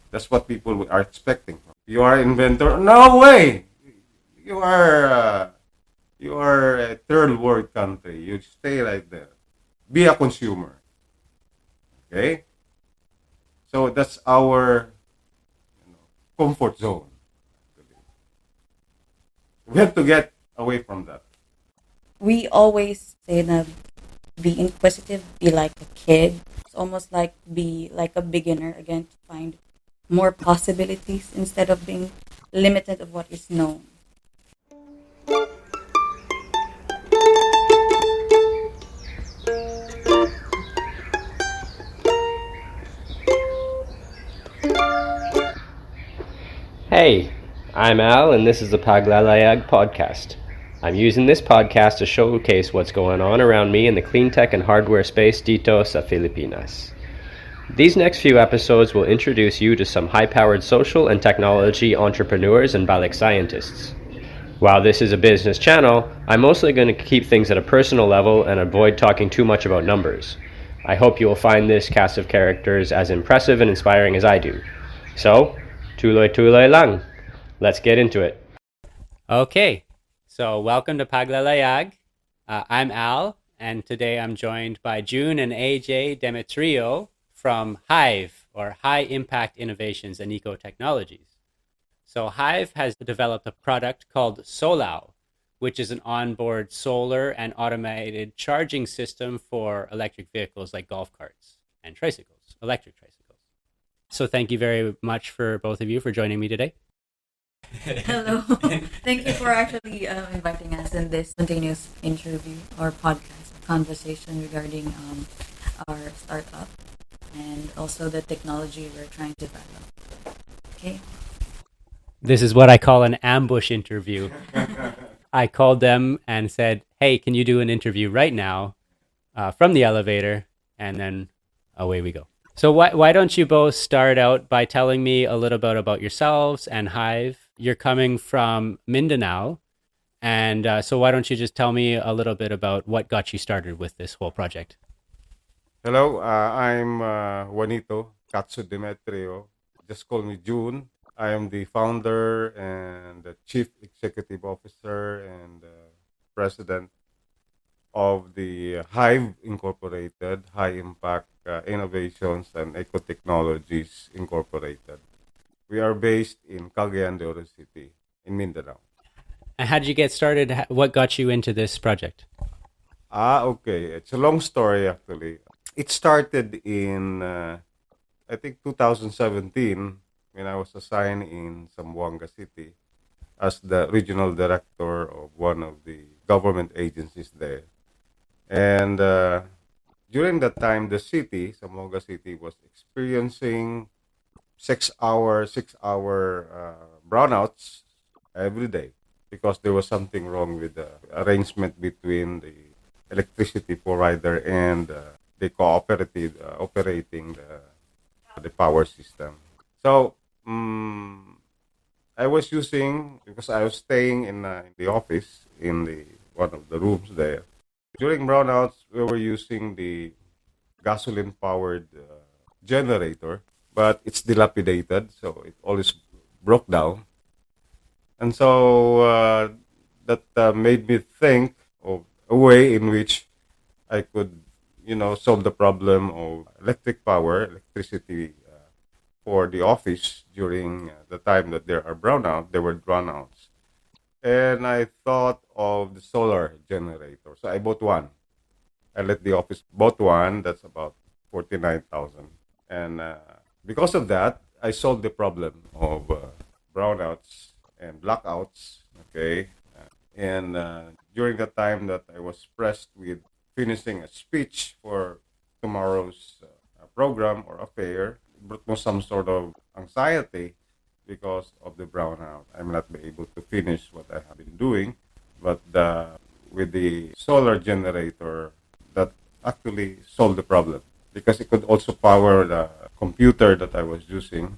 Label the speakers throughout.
Speaker 1: That's what people are expecting. You are inventor? No way. You are uh, you are a third world country. You stay like that. Be a consumer. Okay. So that's our comfort zone. We have to get away from that.
Speaker 2: We always say that be inquisitive, be like a kid. It's almost like be like a beginner again to find more possibilities instead of being limited of what is known.
Speaker 3: Hey, I'm Al, and this is the Paglalayag podcast. I'm using this podcast to showcase what's going on around me in the clean tech and hardware space dito sa Filipinas. These next few episodes will introduce you to some high-powered social and technology entrepreneurs and balik scientists. While this is a business channel, I'm mostly going to keep things at a personal level and avoid talking too much about numbers. I hope you will find this cast of characters as impressive and inspiring as I do. So, tuloy tuloy lang. Let's get into it.
Speaker 4: Okay, so welcome to Paglalayag. I'm Al, and today I'm joined by June and AJ Demeterio from Hive, or High Impact Innovations and Ecotechnologies. So Hive has developed a product called Solau, which is an onboard solar and automated charging system for electric vehicles like golf carts and tricycles, electric tricycles. So thank you very much for both of you for joining me today.
Speaker 2: Hello. Thank you for actually inviting us in this spontaneous interview or podcast conversation regarding our startup and also the technology we're trying to develop. Okay.
Speaker 4: This is what I call an ambush interview. I called them and said, hey, can you do an interview right now from the elevator? And then away we go. So why don't you both start out by telling me a little bit about yourselves and Hive? You're coming from Mindanao. And so why don't you just tell me a little bit about what got you started with this whole project?
Speaker 1: Hello, I'm Juanito Katsu Demetrio. Just call me June. I am the founder and the chief executive officer and president of the Hive Incorporated, High Impact Innovations and Ecotechnologies Incorporated. We are based in Cagayan de Oro City in Mindanao.
Speaker 4: And how did you get started? What got you into this project?
Speaker 1: Okay. It's a long story actually. It started in, I think, 2017 when I was assigned in Zamboanga City as the regional director of one of the government agencies there. And during that time, the city, Zamboanga City, was experiencing 6-hour brownouts every day because there was something wrong with the arrangement between the electricity provider and the cooperative operating the power system. So I was using because I was staying in the office in the one of the rooms there. During brownouts, we were using the gasoline powered generator, but it's dilapidated, so it always broke down. And so that made me think of a way in which I could, solve the problem of electricity for the office during the time that there were brownouts. And I thought of the solar generator. So I bought one. I let the office bought one. That's about 49,000. And because of that, I solved the problem of brownouts and blackouts. Okay. And during the time that I was pressed with finishing a speech for tomorrow's program or affair, it brought me some sort of anxiety because of the brownout. I may not be able to finish what I have been doing, but with the solar generator, that actually solved the problem because it could also power the computer that I was using.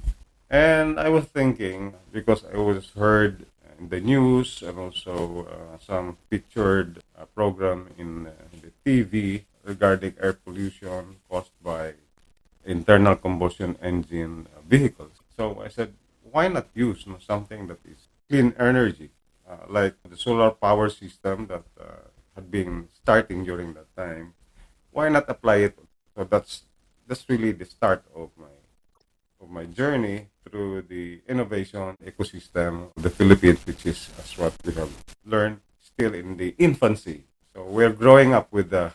Speaker 1: And I was thinking, because I was heard in the news and also some featured program in the TV regarding air pollution caused by internal combustion engine vehicles. So I said, why not use something that is clean energy, like the solar power system that had been starting during that time. Why not apply it? So that's really the start of my journey through the innovation ecosystem of the Philippines, which is, as what we have learned, still in the infancy. So we're growing up with the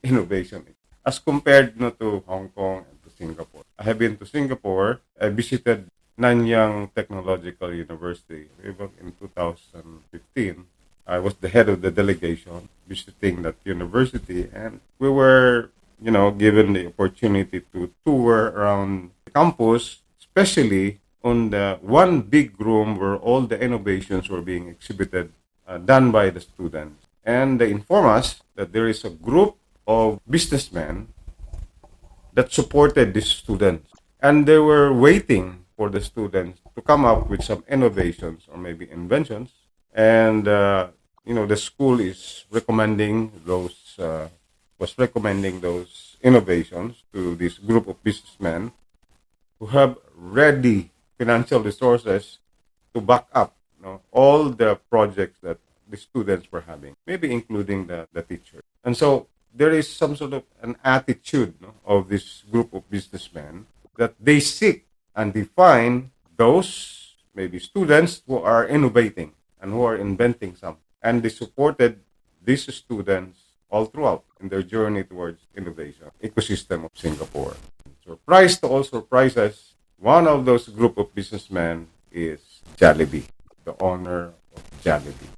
Speaker 1: innovation as compared to Hong Kong and to Singapore. I have been to Singapore. I visited Nanyang Technological University way back in 2015. I was the head of the delegation visiting that university, and we were, given the opportunity to tour around the campus, especially on the one big room where all the innovations were being exhibited, done by the students. And they inform us that there is a group of businessmen that supported these students. And they were waiting for the students to come up with some innovations or maybe inventions. And, the school is recommending was recommending those innovations to this group of businessmen who have ready financial resources to back up all the projects that the students were having, maybe including the teacher. And so there is some sort of an attitude of this group of businessmen that they seek and define those maybe students who are innovating and who are inventing something. And they supported these students all throughout in their journey towards innovation ecosystem of Singapore. Surprise to all surprises, one of those group of businessmen is Jollibee, the owner of Jollibee.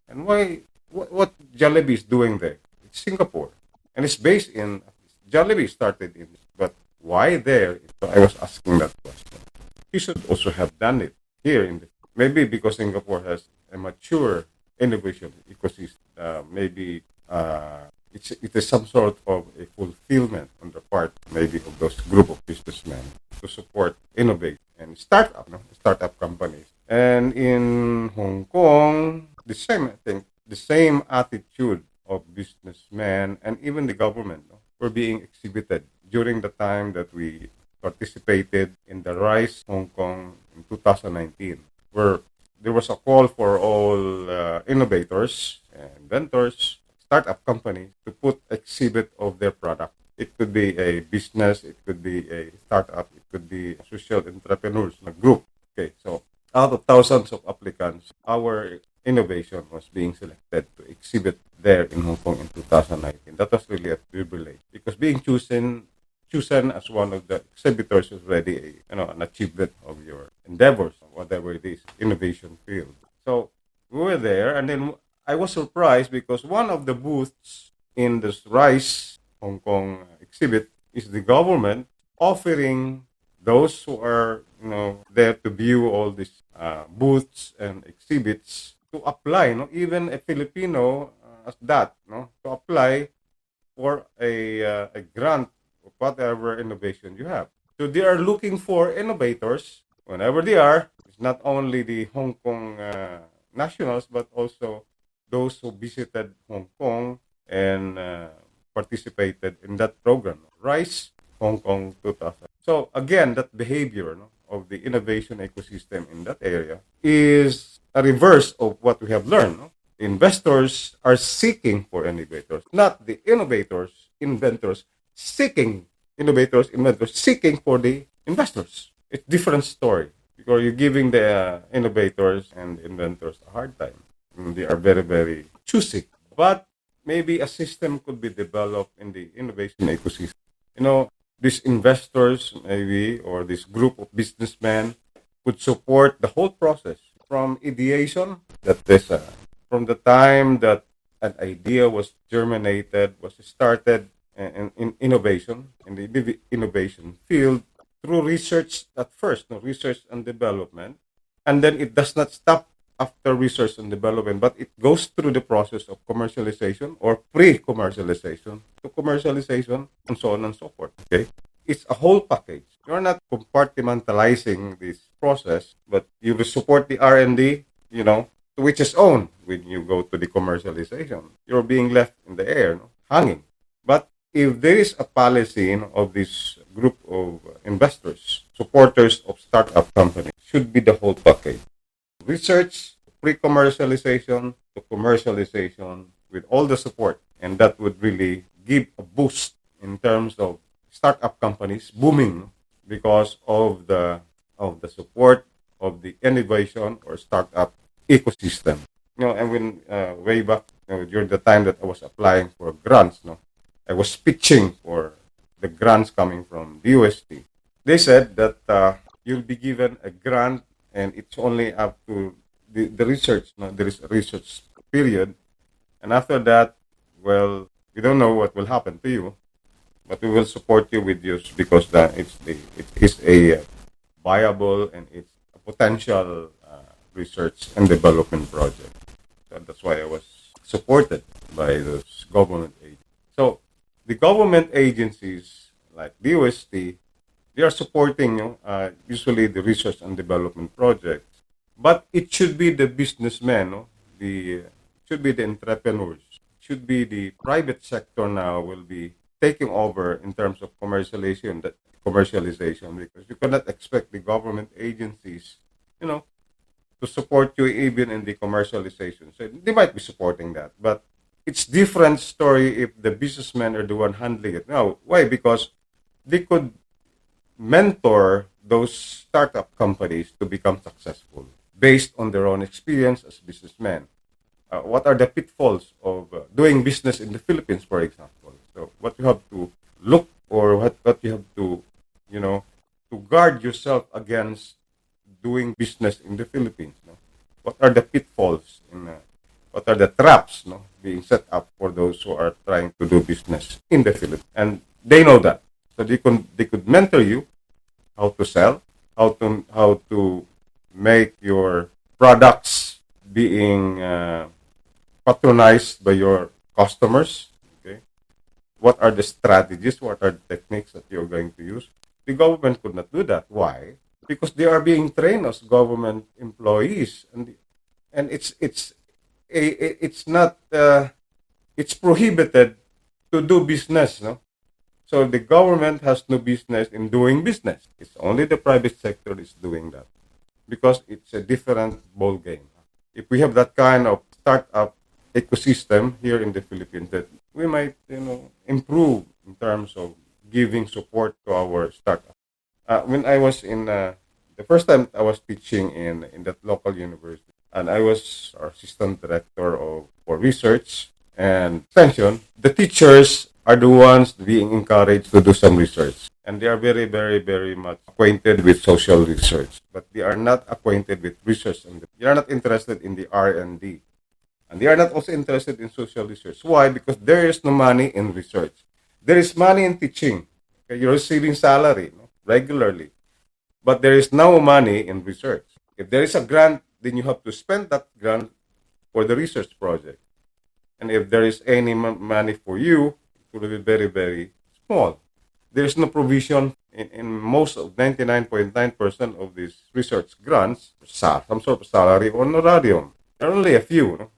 Speaker 1: And what Jollibee is doing there? It's Singapore. And it's based in, Jollibee started in, but why there? So I was asking that question. He should also have done it here maybe because Singapore has a mature innovation ecosystem. Maybe it is some sort of a fulfillment on the part maybe of those group of businessmen to support innovate and startup companies. And in Hong Kong, the same, I think, the same attitude of businessmen and even the government were being exhibited during the time that we participated in the Rise Hong Kong in 2019, where there was a call for all innovators, inventors, startup companies to put exhibit of their product. It could be a business, it could be a startup, it could be a social entrepreneurs, a group. Okay, so out of thousands of applicants, our innovation was being selected to exhibit there in Hong Kong in 2019. That was really a privilege because being chosen as one of the exhibitors is already an achievement of your endeavors, whatever it is, innovation field. So we were there, and then I was surprised because one of the booths in this Rise Hong Kong exhibit is the government offering those who are there to view all these booths and exhibits to apply, even a Filipino as that, to apply for a grant of whatever innovation you have. So they are looking for innovators whenever they are. It's not only the Hong Kong nationals, but also those who visited Hong Kong and participated in that program, Rise Hong Kong 2000. So again, that behavior of the innovation ecosystem in that area is a reverse of what we have learned. Investors are seeking for innovators, not the inventors seeking inventors seeking for the investors. It's different story because you're giving the innovators and inventors a hard time. They are very, very choosy. But maybe a system could be developed in the innovation ecosystem. These investors maybe or this group of businessmen could support the whole process from ideation, that is from the time that an idea was germinated, was started in innovation, in the innovation field, through research at first, research and development. And then it does not stop after research and development, but it goes through the process of commercialization or pre-commercialization to commercialization and so on and so forth. Okay, it's a whole package. You're not compartmentalizing this process, but you will support the R&D, to which is own when you go to the commercialization. You're being left in the air, hanging. But if there is a policy, of this group of investors, supporters of startup companies, should be the whole package. Research, pre-commercialization to commercialization with all the support. And that would really give a boost in terms of startup companies booming because of the support of the innovation or startup ecosystem. And when way back during the time that I was applying for grants, I was pitching for the grants coming from the UST. They said that you'll be given a grant and it's only up to the research. There is a research period, and after that, well, we don't know what will happen to you, but we will support you with yours because it is a viable and it's a potential research and development project. So that's why I was supported by those government agencies. So the government agencies like the UST, they are supporting usually the research and development projects, but it should be the businessmen, it should be the entrepreneurs, it should be the private sector now will be taking over in terms of commercialization because you cannot expect the government agencies, to support you even in the commercialization. So they might be supporting that, but it's different story if the businessmen are the one handling it. Now, why? Because they could mentor those startup companies to become successful based on their own experience as businessmen. What are the pitfalls of doing business in the Philippines, for example? So what you have to look or what you have to, to guard yourself against doing business in the Philippines. What are the pitfalls what are the traps being set up for those who are trying to do business in the Philippines? And they know that. So they could mentor you how to sell, how to make your products being patronized by your customers. Okay, what are the strategies? What are the techniques that you're going to use? The government could not do that. Why? Because they are being trained as government employees, and it's not it's prohibited to do business. No, so the government has no business in doing business. It's only the private sector is doing that because it's a different ball game. If we have that kind of startup ecosystem here in the Philippines, that we might improve in terms of giving support to our startup. When I was in the first time I was teaching in that local university, and I was our assistant director for research and extension. The teachers are the ones being encouraged to do some research, and they are very, very, very much acquainted with social research, but they are not acquainted with research, and they are not interested in the R&D, and they are not also interested in social research. Why? Because there is no money in research. There is money in teaching. Okay? You're receiving salary regularly, but there is no money in research. If there is a grant, then you have to spend that grant for the research project. And if there is any money for you, it will be very, very small. There is no provision in most of 99.9% of these research grants, some sort of salary or honorarium. There are only a few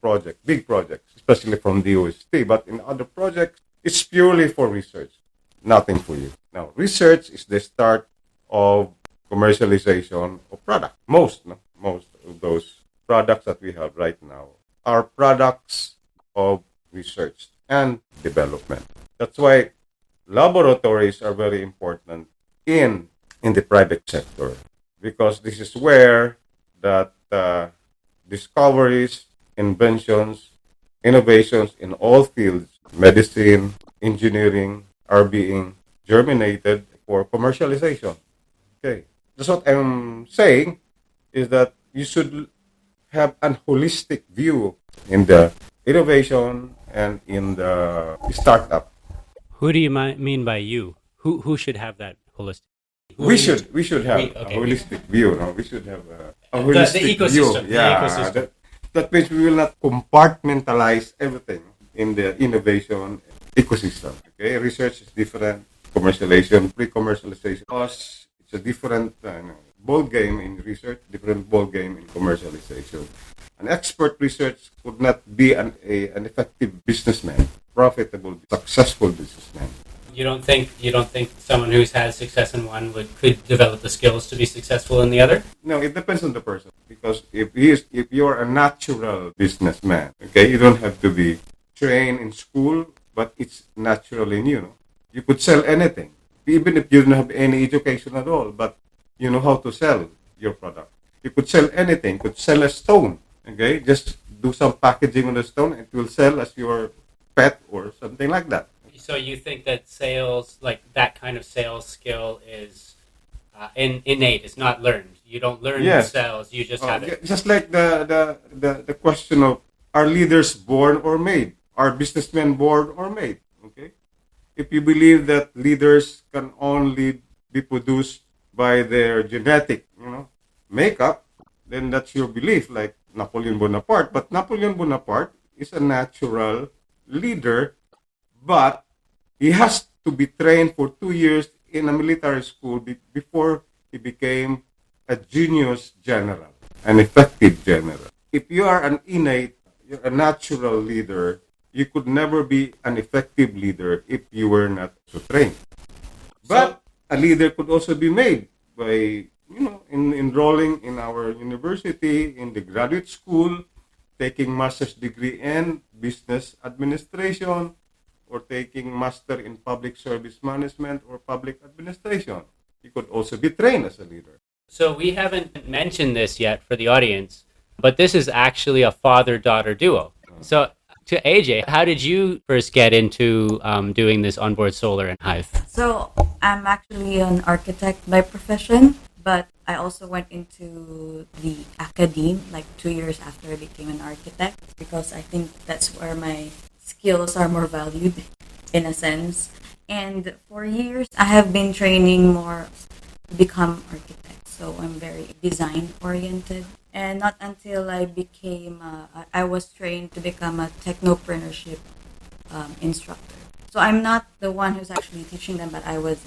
Speaker 1: projects, big projects, especially from the UST. But in other projects, it's purely for research, nothing for you. Now, research is the start of commercialization of product. Most of those products that we have right now are products of research and development. That's why laboratories are very important in the private sector, because this is where that discoveries, inventions, innovations in all fields, medicine, engineering, are being germinated for commercialization. Okay, that's what I'm saying, is that you should have an holistic view in the innovation and in the startup.
Speaker 4: Who do you mean by you? Who should have that holistic?
Speaker 1: We should have a holistic view. No? We should have a holistic
Speaker 4: the ecosystem.
Speaker 1: view. Yeah,
Speaker 4: the ecosystem.
Speaker 1: That means we will not compartmentalize everything in the innovation ecosystem. Okay, research is different, commercialization, pre-commercialization, because it's a different ball game in research, different ball game in commercialization. An expert research could not be an effective businessman profitable, successful businessman.
Speaker 4: You don't think someone who's had success in one could develop the skills to be successful in the other?
Speaker 1: No, it depends on the person. Because if you're a natural businessman, okay, you don't have to be trained in school, but it's natural in you. No? You could sell anything, even if you don't have any education at all, but you know how to sell your product. You could sell anything. You could sell a stone, okay? Just do some packaging on the stone, and it will sell as your pet or something like that.
Speaker 4: So you think that sales, like that kind of sales skill, is innate? It's not learned. You don't learn
Speaker 1: Yes.
Speaker 4: sales. You just have it.
Speaker 1: Just like the question of, are leaders born or made? Are businessmen born or made? Okay. If you believe that leaders can only be produced by their genetic, makeup, then that's your belief, like Napoleon Bonaparte. But Napoleon Bonaparte is a natural leader, but he has to be trained for 2 years in a military school before he became a genius general, an effective general. If you are an innate, you're a natural leader, you could never be an effective leader if you were not so trained. But a leader could also be made by, in enrolling in our university, in the graduate school, taking master's degree in business administration, or taking master in public service management or public administration. You could also be trained as a leader.
Speaker 4: So we haven't mentioned this yet for the audience, but this is actually a father-daughter duo. So to AJ, how did you first get into doing this onboard solar and Hive?
Speaker 2: So I'm actually an architect by profession, but I also went into the academe like 2 years after I became an architect because I think that's where my skills are more valued in a sense. And for years, I have been training more to become architect. So I'm very design oriented. And not until I was trained to become a technopreneurship instructor. So I'm not the one who's actually teaching them, but I was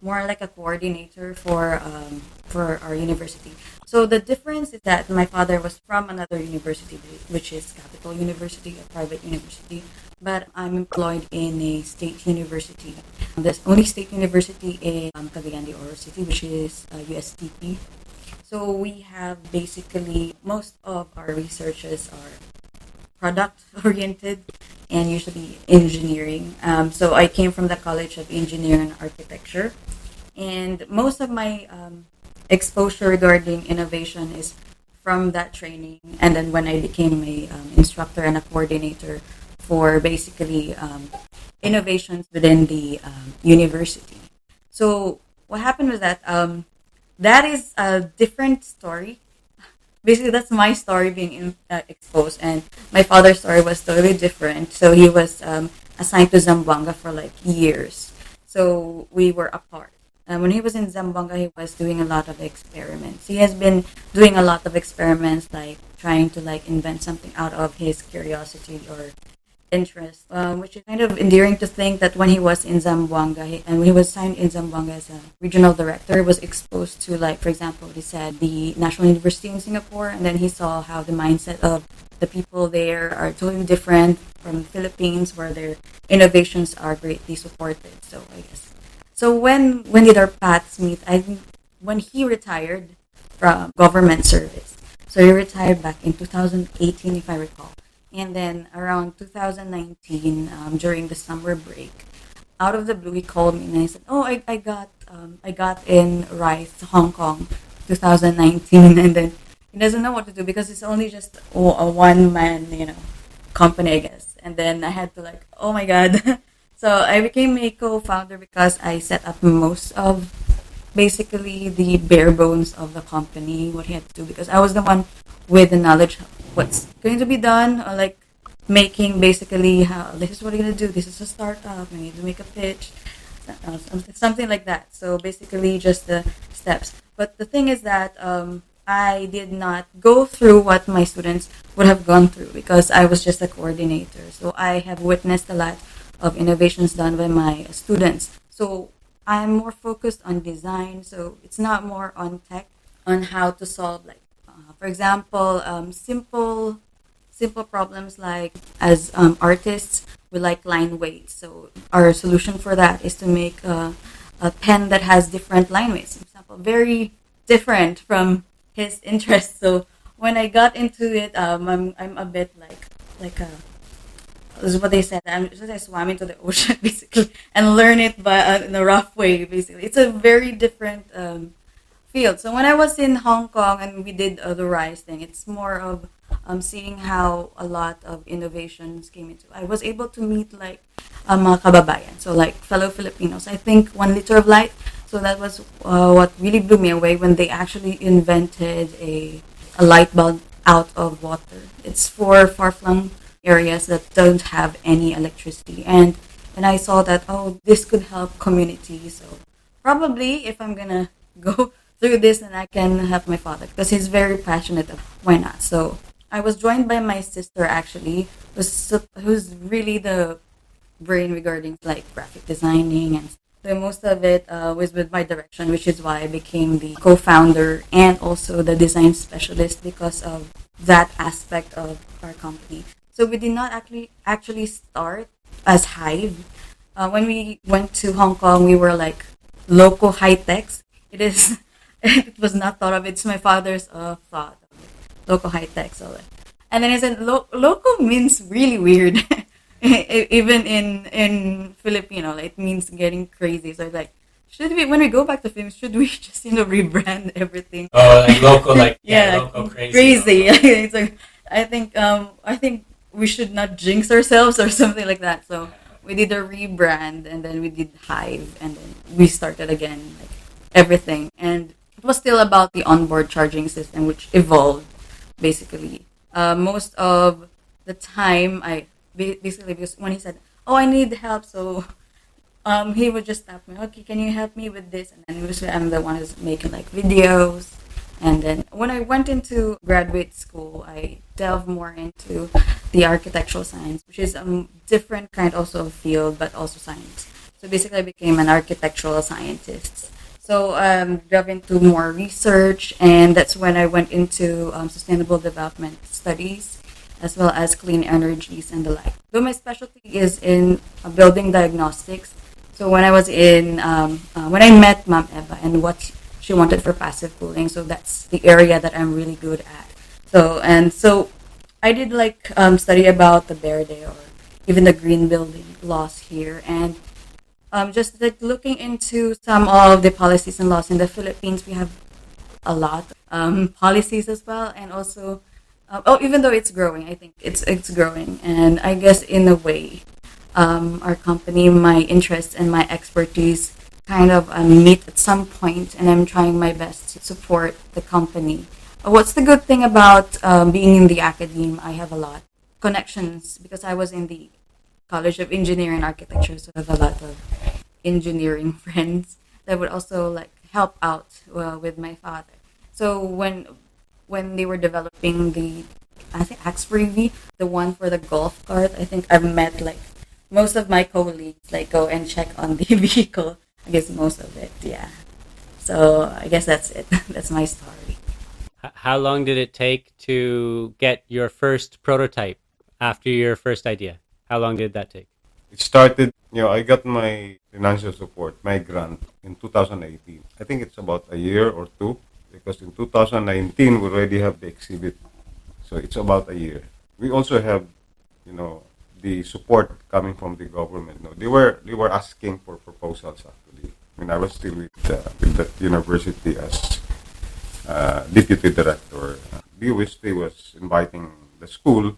Speaker 2: more like a coordinator for our university. So the difference is that my father was from another university, which is Capital University, a private university, but I'm employed in a state university. The only state university in Cagayan de Oro City, which is USTP. So we have basically most of our researches are product oriented and usually engineering. So I came from the College of Engineering and Architecture, and most of my exposure regarding innovation is from that training. And then when I became a instructor and a coordinator for basically innovations within the university. So what happened was that that is a different story. Basically, that's my story being exposed, and my father's story was totally different. So he was assigned to Zamboanga for like years. So we were apart. When he was in Zamboanga, he was doing a lot of experiments. He has been doing a lot of experiments, like trying to like invent something out of his curiosity or interest, which is kind of endearing to think that when he was in Zamboanga, and when he was signed in Zamboanga as a regional director, he was exposed to, like, for example, he said the National University in Singapore, and then he saw how the mindset of the people there are totally different from the Philippines, where their innovations are greatly supported. So I guess. So when did our paths meet? I think when he retired from government service. So he retired back in 2018, if I recall. And then around 2019, during the summer break, out of the blue, he called me and he said, "Oh, I got in Rice, Hong Kong, 2019." And then he doesn't know what to do because it's only just a one man, company, I guess. And then I had to like, oh my god. So I became a co-founder because I set up most of basically the bare bones of the company, what he had to do, because I was the one with the knowledge of what's going to be done, or like making basically how this is what you're going to do. This is a startup. We need to make a pitch, something like that. So basically just the steps. But the thing is that I did not go through what my students would have gone through because I was just a coordinator. So I have witnessed a lot of innovations done by my students. So I'm more focused on design. So it's not more on tech, on how to solve, like, for example, simple problems like as artists, we like line weights. So our solution for that is to make a pen that has different line weights. For example, very different from his interest. So when I got into it, I'm a bit like a this is what they said. I'm just I swam into the ocean basically and learn it by in a rough way. Basically, it's a very different field. So when I was in Hong Kong and we did the RISE thing, it's more of seeing how a lot of innovations came into. I was able to meet like mga kababayan, so like fellow Filipinos. I think 1 liter of light. So that was what really blew me away when they actually invented a light bulb out of water. It's for far-flung areas that don't have any electricity. And I saw that, oh, this could help communities. So probably if I'm gonna go through this, then I can help my father because he's very passionate. Why not? So I was joined by my sister actually, who's really the brain regarding like graphic designing, and so most of it was with my direction, which is why I became the co-founder and also the design specialist because of that aspect of our company. So we did not actually start as Hive. When we went to Hong Kong, we were like local high techs. It is. It was not thought of. It's my father's thought. Local high tech. So, and then I said, local means really weird. Even in Filipino, like, it means getting crazy. So it's like, should we when we go back to films, should we just rebrand everything?
Speaker 4: Oh, like local, like
Speaker 2: Yeah,
Speaker 4: local crazy.
Speaker 2: crazy. It's like I think we should not jinx ourselves or something like that. So we did a rebrand and then we did Hive and then we started again, like everything. And it was still about the onboard charging system, which evolved basically. Most of the time, basically because when he said, "Oh, I need help," so he would just tap me. Okay, can you help me with this? And then usually I'm the one who's making like videos. And then when I went into graduate school, I delved more into the architectural science, which is a different kind also of field, but also science. So basically, I became an architectural scientist. So delved into more research, and that's when I went into sustainable development studies, as well as clean energies and the like. Though my specialty is in building diagnostics. So when I was when I met Ma'am Eva and what she wanted for passive cooling, so that's the area that I'm really good at. So I did like study about the Verde or even the green building laws here, and just like looking into some of the policies and laws in the Philippines. We have a lot policies as well, and also even though it's growing, I think it's growing, and I guess in a way, our company, my interests and my expertise kind of meet at some point, and I'm trying my best to support the company. What's the good thing about being in the academe? I have a lot connections because I was in the College of Engineering and Architecture, so I have a lot of engineering friends that would also like help out with my father. So when they were developing the, I think Axbury V, the one for the golf cart, I think I've met like most of my colleagues like go and check on the vehicle. I guess most of it, yeah. So I guess that's it. That's my story.
Speaker 4: How long did it take to get your first prototype after your first idea? How long did that take?
Speaker 1: It started, I got my financial support, my grant in 2018. I think it's about a year or two because in 2019 we already have the exhibit. So it's about a year. We also have, the support coming from the government. They were asking for proposals actually. When I was still with that university as deputy director, the UST was inviting the school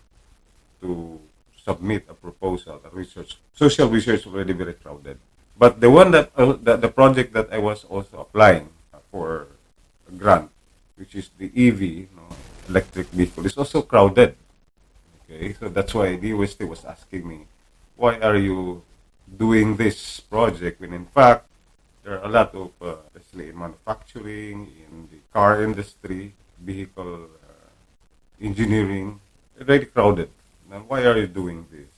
Speaker 1: to submit a proposal, a research. Social research already very crowded. But the one the project that I was also applying for a grant, which is the EV, electric vehicle, is also crowded. Okay, so that's why the UST was asking me, why are you doing this project when in fact there are a lot of, especially in manufacturing, in the car industry, vehicle engineering, already crowded. Now, why are you doing this?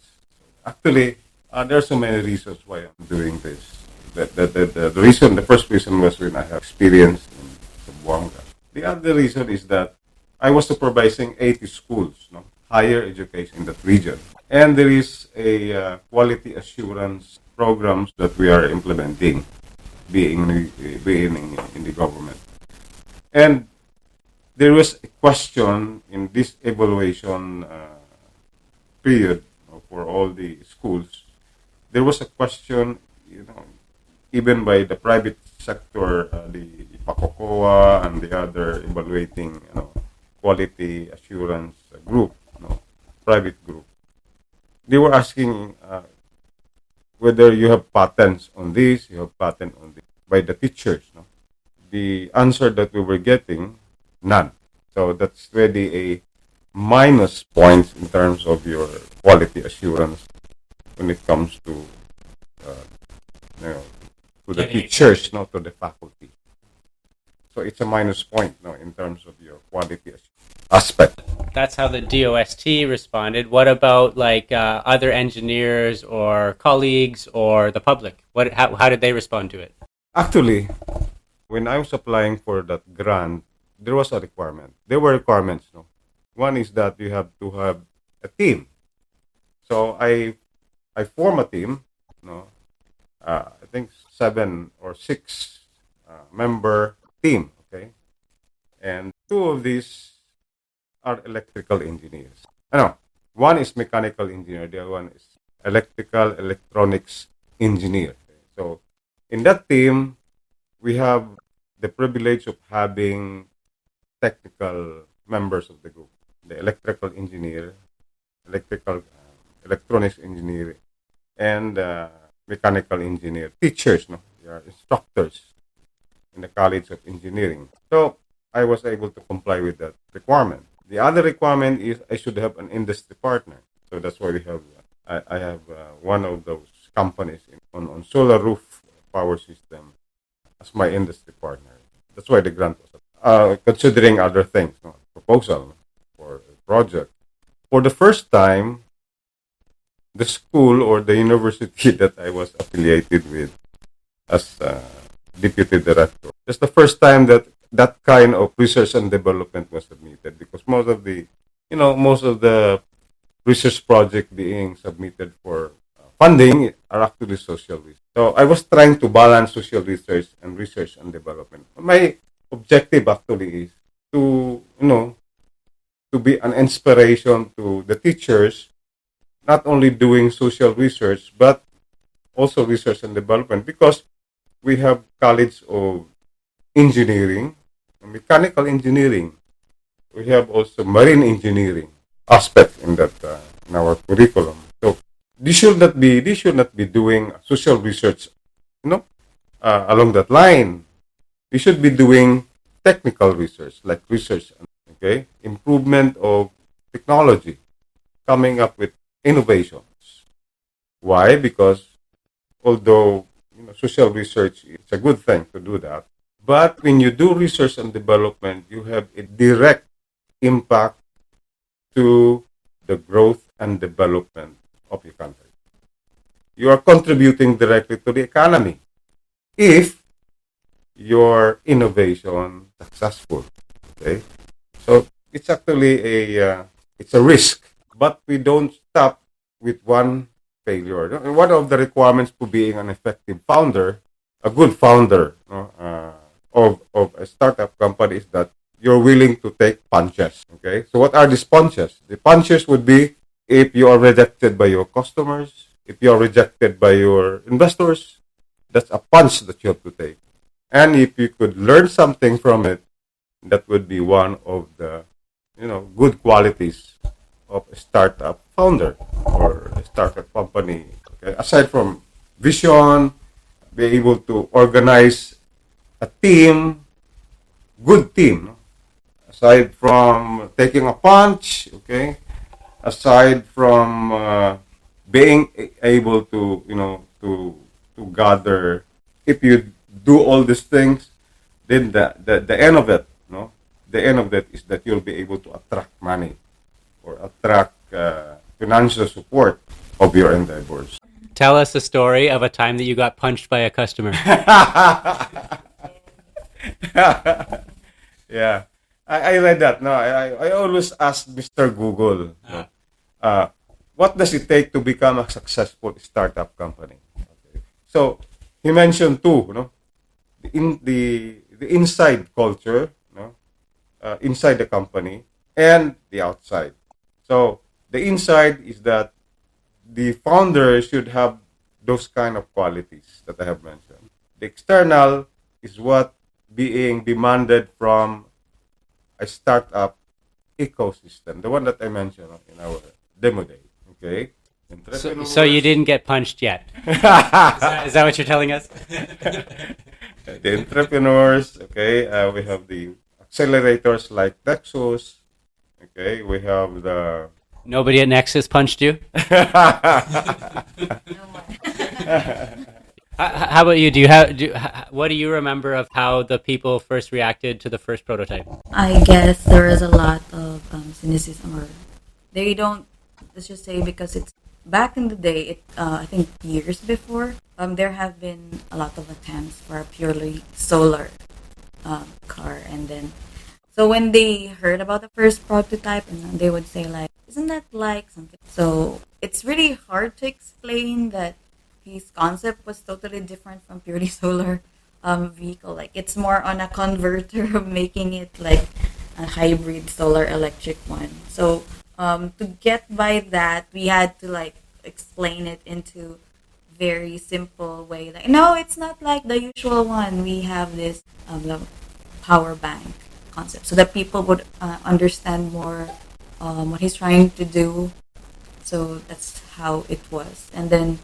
Speaker 1: Actually, there are so many reasons why I'm doing this. The first reason was when I have experience in Zamboanga. The other reason is that I was supervising 80 schools, higher education in that region. And there is a quality assurance programs that we are implementing, being in the government. And there was a question in this evaluation period for all the schools. There was a question, even by the private sector, the PACOCOA and the other evaluating, quality assurance group, private group. They were asking whether you have patents on this, you have patent on this, by the teachers. The answer that we were getting, none. So that's really a minus point in terms of your quality assurance when it comes to to the teachers, not to the faculty. So it's a minus point, in terms of your quality aspect.
Speaker 4: That's how the DOST responded. What about like other engineers or colleagues or the public? How did they respond to it?
Speaker 1: Actually, when I was applying for that grant, there was a requirement. There were requirements. One is that you have to have a team. So I form a team. I think 7 or 6 member team. Okay, and 2 of these are electrical engineers. No, one is mechanical engineer. The other one is electrical electronics engineer. Okay? So in that team, we have the privilege of having technical members of the group, the electrical engineer, electrical electronics engineer, and mechanical engineer teachers. They are instructors in the College of Engineering. So I was able to comply with that requirement. The other requirement is I should have an industry partner. So that's why we have. I have one of those companies on solar roof power system as my industry partner. That's why the grant was considering other things, proposal for a project. For the first time, the school or the university that I was affiliated with as deputy director, it's the first time that that kind of research and development was submitted, because most of the research project being submitted for funding are actually social research. So I was trying to balance social research and development. My objective actually is to to be an inspiration to the teachers, not only doing social research but also research and development, because we have College of Engineering, mechanical engineering. We have also marine engineering aspect in that in our curriculum. So they should not be doing social research, along that line. We should be doing technical research, like research, improvement of technology, coming up with innovations. Why? Because although social research is a good thing to do that, but when you do research and development, you have a direct impact to the growth and development of your country. You are contributing directly to the economy if your innovation is successful. Okay, so it's actually it's a risk, but we don't stop with one failure. One of the requirements for being an effective founder, a good founder of a startup company, is that you're willing to take punches. Okay, so what are these punches? The punches would be if you are rejected by your customers, if you are rejected by your investors. That's a punch that you have to take. And if you could learn something from it, that would be one of the good qualities of a startup founder or a startup company. Okay? Aside from vision, be able to organize a team, good team. Aside from taking a punch, okay. Aside from being able to to gather, if you do all these things, then the end of it, the end of that is that you'll be able to attract money or attract financial support of your endeavors.
Speaker 4: Tell us a story of a time that you got punched by a customer.
Speaker 1: Yeah. I read that. No, I always ask Mr. Google, no, what does it take to become a successful startup company? Okay. So he mentioned two, the inside culture, inside the company, and the outside. So the inside is that the founder should have those kind of qualities that I have mentioned. The external is what being demanded from a startup ecosystem, the one that I mentioned in our demo day. Okay,
Speaker 4: So you didn't get punched yet. Is that what you're telling us?
Speaker 1: the entrepreneurs. Okay, we have the accelerators like Nexus. Okay, we have the
Speaker 4: Nobody at Nexus punched you?
Speaker 2: No one.
Speaker 4: How about you? What do you remember of how the people first reacted to the first prototype?
Speaker 2: I guess there is a lot of cynicism, or they don't. Let's just say because it's back in the day. I think years before. There have been a lot of attempts for a purely solar car, and then so when they heard about the first prototype, and then they would say like, "Isn't that like something?" So it's really hard to explain that his concept was totally different from purely solar vehicle. Like it's more on a converter of making it like a hybrid solar electric one. So to get by that, we had to like explain it into very simple way. Like no, it's not like the usual one. We have this the power bank concept, so that people would understand more what he's trying to do. So that's how it was, and then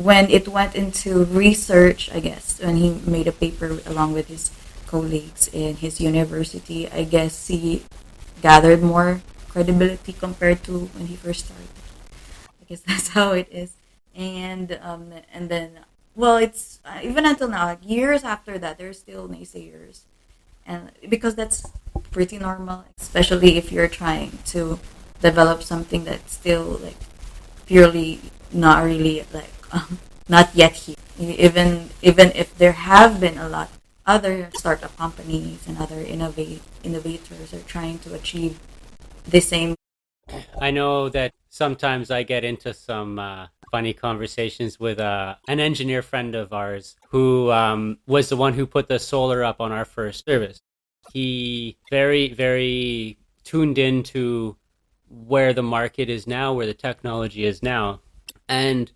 Speaker 2: when it went into research, I guess, when he made a paper along with his colleagues in his university, I guess he gathered more credibility compared to when he first started. I guess that's how it is. And then, well, it's even until now, like years after that, there's still naysayers, and because that's pretty normal, especially if you're trying to develop something that's still like purely not really like not yet here. Even if there have been a lot other startup companies and other innovators are trying to achieve the same.
Speaker 4: I know that sometimes I get into some funny conversations with an engineer friend of ours who was the one who put the solar up on our first service. He very, very tuned into where the market is now, where the technology is now. And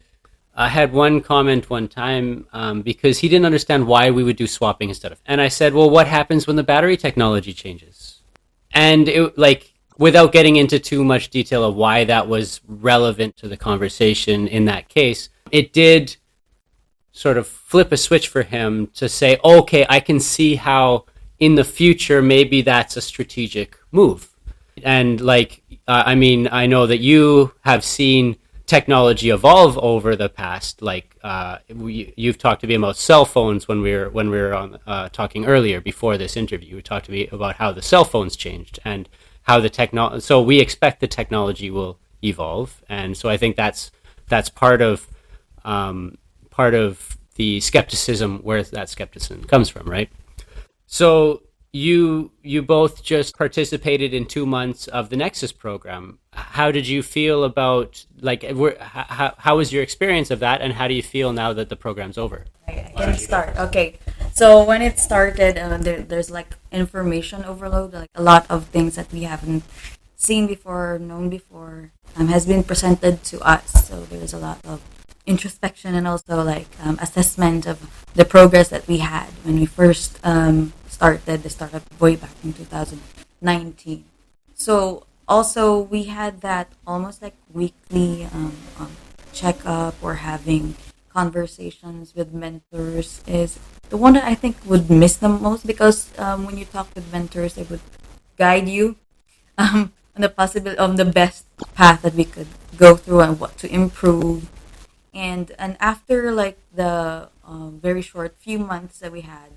Speaker 4: I had one comment one time because he didn't understand why we would do swapping instead of. And I said, well, what happens when the battery technology changes? And it, like, without getting into too much detail of why that was relevant to the conversation in that case, it did sort of flip a switch for him to say, okay, I can see how in the future maybe that's a strategic move. And like, I mean, I know that you have seen technology evolve over the past. Like, you've talked to me about cell phones when we were on talking earlier before this interview. You talked to me about how the cell phones changed and how the technology. So we expect the technology will evolve, and so I think that's part of the skepticism, where that skepticism comes from, right? So you both just participated in 2 months of the Nexus program. How did you feel about, like, how was your experience of that, and how do you feel now that the program's over?
Speaker 2: I can start. Okay, so when it started, there's like information overload, like a lot of things that we haven't seen before, known before, has been presented to us. So there's a lot of introspection and also like assessment of the progress that we had when we first started the startup way back in 2019. So also we had that almost like weekly checkup or having conversations with mentors is the one that I think would miss the most, because when you talk with mentors, they would guide you on the possibility of the best path that we could go through and what to improve. And after like the very short few months that we had,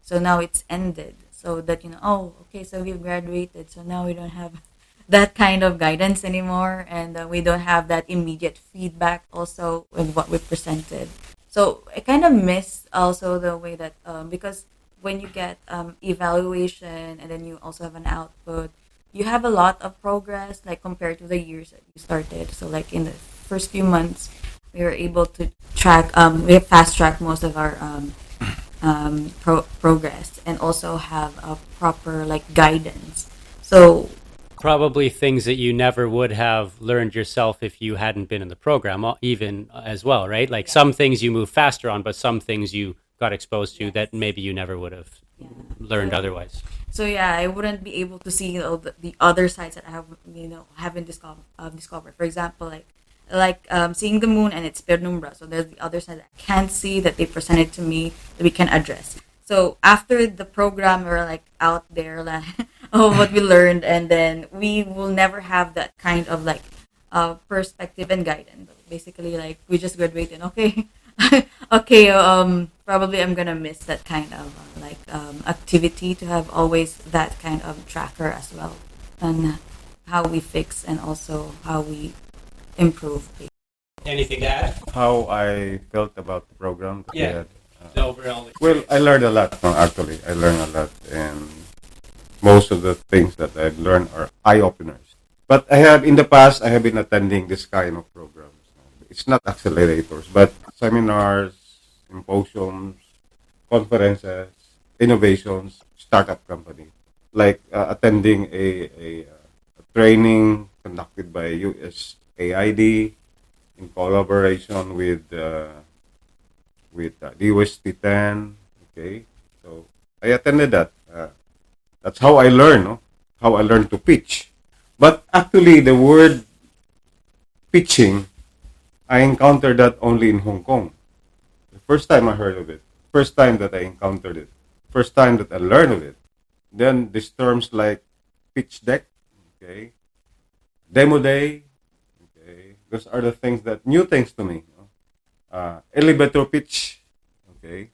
Speaker 2: so now it's ended. So that oh, okay, so we've graduated. So now we don't have that kind of guidance anymore, and we don't have that immediate feedback also with what we presented. So I kind of miss also the way that because when you get evaluation and then you also have an output, you have a lot of progress like compared to the years that you started. So like in the first few months, we were able to track. We have fast track most of our progress and also have a proper like guidance. So
Speaker 4: Probably things that you never would have learned yourself if you hadn't been in the program, even as well, right? Like some things you move faster on, but some things you got exposed to that maybe you never would have learned
Speaker 2: So,
Speaker 4: otherwise.
Speaker 2: so yeah, I wouldn't be able to see all the other sides that I have, haven't discovered. For example, seeing the moon and its penumbra. So there's the other side that I can't see that they presented to me that we can address. So after the program, we're like out there, like, of what we learned, and then we will never have that kind of like perspective and guidance. Basically, like we just graduated. Okay, okay. Probably I'm gonna miss that kind of activity to have always that kind of tracker as well, and how we fix and also how we improve.
Speaker 4: Anything to add?
Speaker 1: How I felt about the program that we
Speaker 4: Yeah.
Speaker 1: had.
Speaker 4: The overall
Speaker 1: Well, I learned a lot. No, actually, I learned a lot, and most of the things that I've learned are eye openers. But in the past, I have been attending this kind of programs. It's not accelerators, but seminars, symposiums, conferences, innovations, startup company. Like attending a training conducted by USAID in collaboration with the UST10. Okay, so I attended that. That's how I learn, no? How I learned to pitch. But actually, the word pitching, I encountered that only in Hong Kong. The first time I heard of it, first time that I encountered it, first time that I learned of it. Then these terms like pitch deck, okay, demo day, okay, those are the things that new things to me. No? Elevator pitch, okay,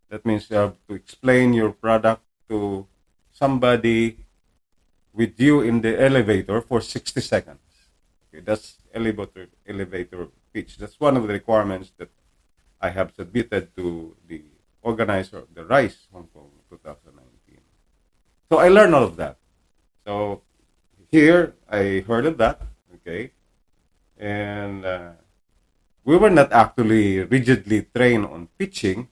Speaker 1: that means you have to explain your product to somebody with you in the elevator for 60 seconds. Okay, that's elevator pitch. That's one of the requirements that I have submitted to the organizer of the RISE Hong Kong 2019. So I learned all of that. So here I heard of that, okay, and we were not actually rigidly trained on pitching,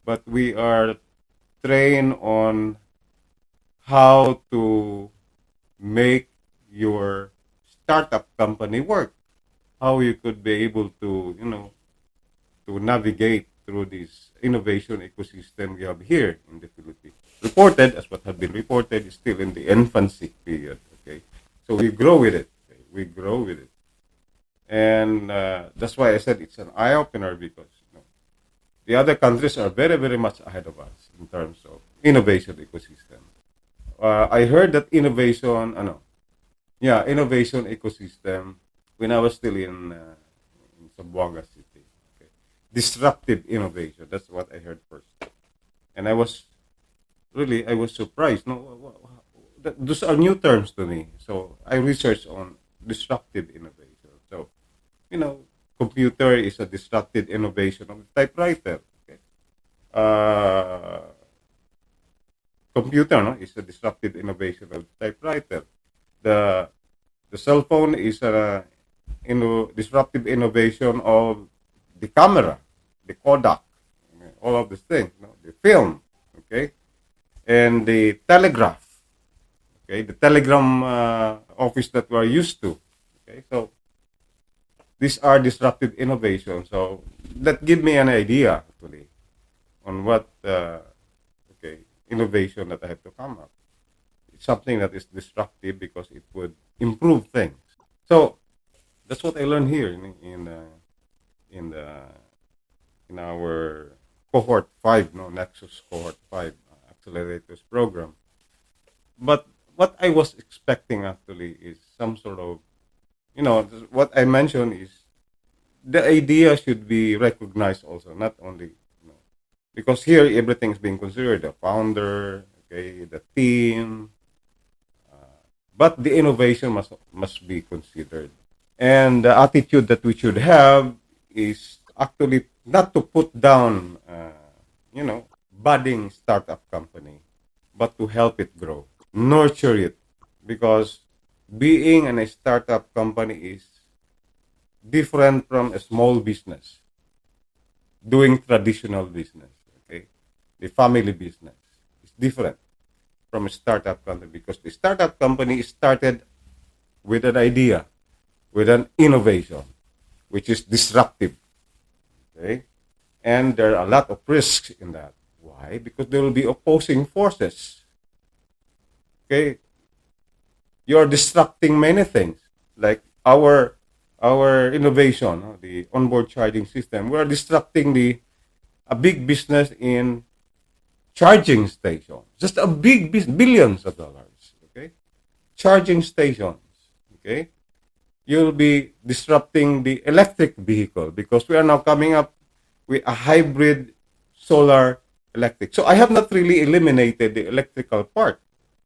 Speaker 1: but we are trained on how to make your startup company work, how you could be able to, to navigate through this innovation ecosystem we have here in the Philippines. Reported, as what had been reported, is still in the infancy period. Okay, so we grow with it. Okay? We grow with it, and that's why I said it's an eye opener because the other countries are very, very much ahead of us in terms of innovation ecosystem. I heard that innovation ecosystem when I was still in Zamboanga City. Okay. Disruptive innovation. That's what I heard first, and I was surprised. No, those are new terms to me. So I researched on disruptive innovation. So, computer is a disruptive innovation of the typewriter. Okay. Computer, no, is a disruptive innovation of the typewriter. The the cell phone is a disruptive innovation of the camera, the Kodak, all of these things, the film, okay, and the telegraph, okay, the telegram office that we are used to, okay. So these are disruptive innovations. So that give me an idea actually on what innovation that I have to come up. It's something that is disruptive because it would improve things. So that's what I learned here in our cohort 5, no, Nexus cohort 5 accelerators program. But what I was expecting actually is some sort of, what I mentioned is the idea should be recognized also, not only, because here everything is being considered, the founder, okay, the team, but the innovation must be considered. And the attitude that we should have is actually not to put down, budding startup company, but to help it grow, nurture it, because being in a startup company is different from a small business doing traditional business. Okay, the family business is different from a startup company because the startup company started with an idea, with an innovation, which is disruptive. Okay, and there are a lot of risks in that. Why? Because there will be opposing forces. Okay, you are disrupting many things, like our innovation, the onboard charging system. We are disrupting the a big business in charging stations, just a big business, billions of dollars. Okay, charging stations. Okay, you'll be disrupting the electric vehicle because we are now coming up with a hybrid solar electric. So I have not really eliminated the electrical part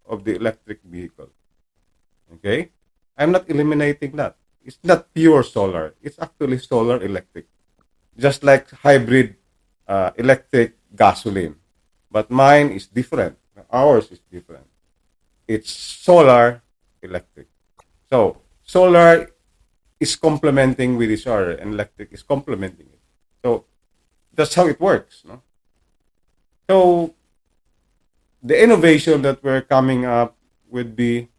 Speaker 1: of the electric vehicle. Okay, I'm not eliminating that. It's not pure solar. It's actually solar electric, just like hybrid electric gasoline. But mine is different. Ours is different. It's solar electric. So solar is complementing with each other, and electric is complementing it. So that's how it works. No? So the innovation that we're coming up would be,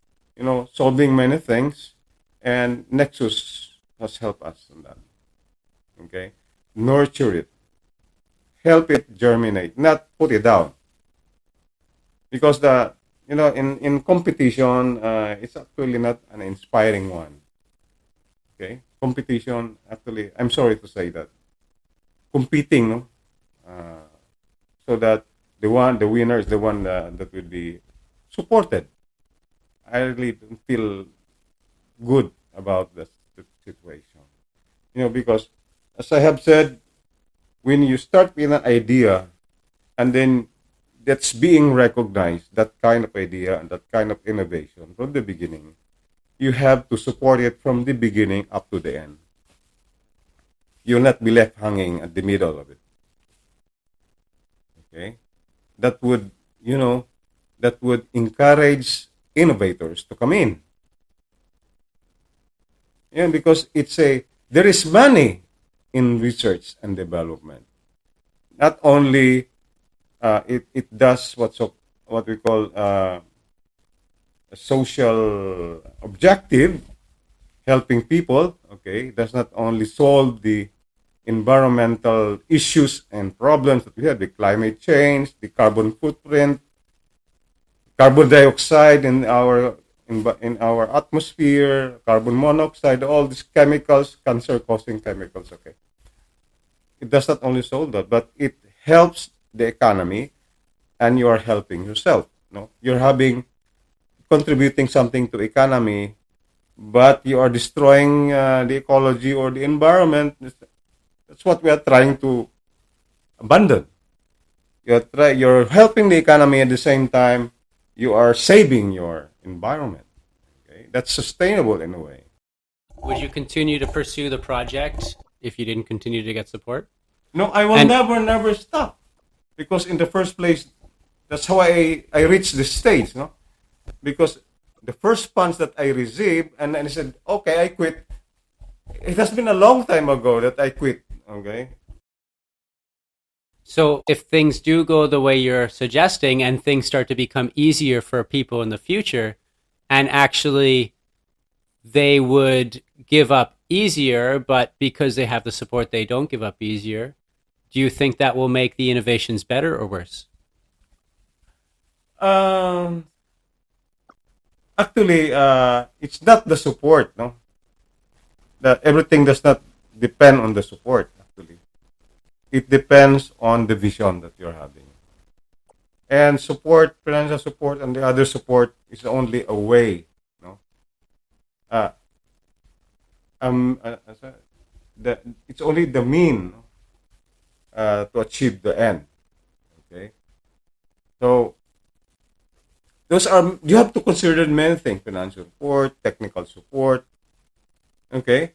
Speaker 1: solving many things, and Nexus has helped us on that. Okay, nurture it, help it germinate, not put it down, because in competition, it's actually not an inspiring one. Okay, competition actually, I'm sorry to say that competing, no, so that the winner is the one that will be supported. I really don't feel good about the situation. Because as I have said, when you start with an idea and then that's being recognized, that kind of idea and that kind of innovation from the beginning, you have to support it from the beginning up to the end. You'll not be left hanging at the middle of it. Okay? That would, that would encourage innovators to come in. Because there is money in research and development. Not only it does what we call a social objective, helping people. Okay, it does not only solve the environmental issues and problems that we have, the climate change, the carbon footprint, carbon dioxide in our atmosphere, carbon monoxide, all these chemicals, cancer-causing chemicals. Okay, it does not only solve that, but it helps the economy, and you are helping yourself. No, you're contributing something to the economy, but you are destroying the ecology or the environment. That's what we are trying to abandon. You're helping the economy at the same time. You are saving your environment. Okay, that's sustainable in a way.
Speaker 4: Would you continue to pursue the project if you didn't continue to get support?
Speaker 1: No, I will never stop, because in the first place, that's how I reached this stage. No, because the first funds that I received, and I said, okay, I quit. It has been a long time ago that I quit. Okay.
Speaker 4: So if things do go the way you're suggesting and things start to become easier for people in the future, and actually they would give up easier, but because they have the support, they don't give up easier, do you think that will make the innovations better or worse?
Speaker 1: Actually, it's not the support. No, that everything does not depend on the support. Actually, it depends on the vision that you're having. And support, financial support, and the other support is only a way. No, uh, it's only the mean to achieve the end. Okay, so you have to consider many things: financial support, technical support. Okay,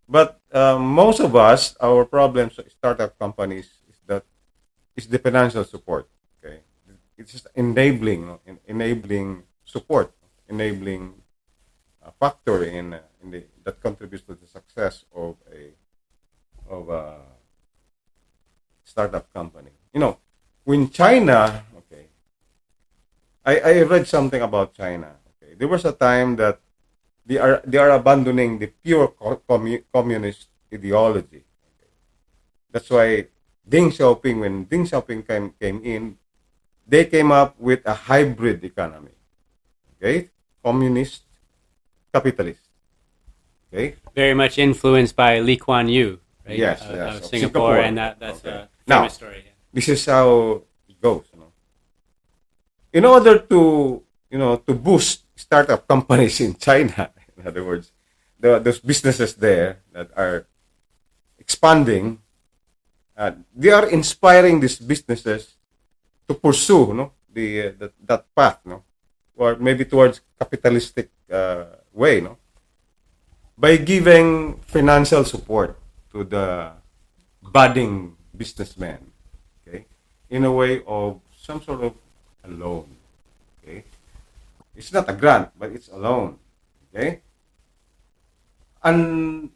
Speaker 1: but most of us, our problems with startup companies is that is the financial support. Okay, it's just enabling, enabling support, enabling factor in the that contributes to the success of a startup company. When China, okay, I read something about China. Okay, there was a time that they are abandoning the pure communist ideology. That's why when Deng Xiaoping came in, they came up with a hybrid economy. Okay, communist, capitalist. Okay.
Speaker 4: Very much influenced by Lee Kuan Yew, right?
Speaker 1: Yes,
Speaker 4: Of
Speaker 1: of
Speaker 4: Singapore, and
Speaker 1: Singapore.
Speaker 4: that's
Speaker 1: Okay.
Speaker 4: a
Speaker 1: Now,
Speaker 4: famous story. Yeah.
Speaker 1: this is how it goes. In order to boost startup companies in China, in other words, those businesses there that are expanding, they are inspiring these businesses to pursue, that path, or maybe towards capitalistic way, by giving financial support to the budding businessmen, okay, in a way of some sort of a loan, okay. It's not a grant, but it's a loan, okay. And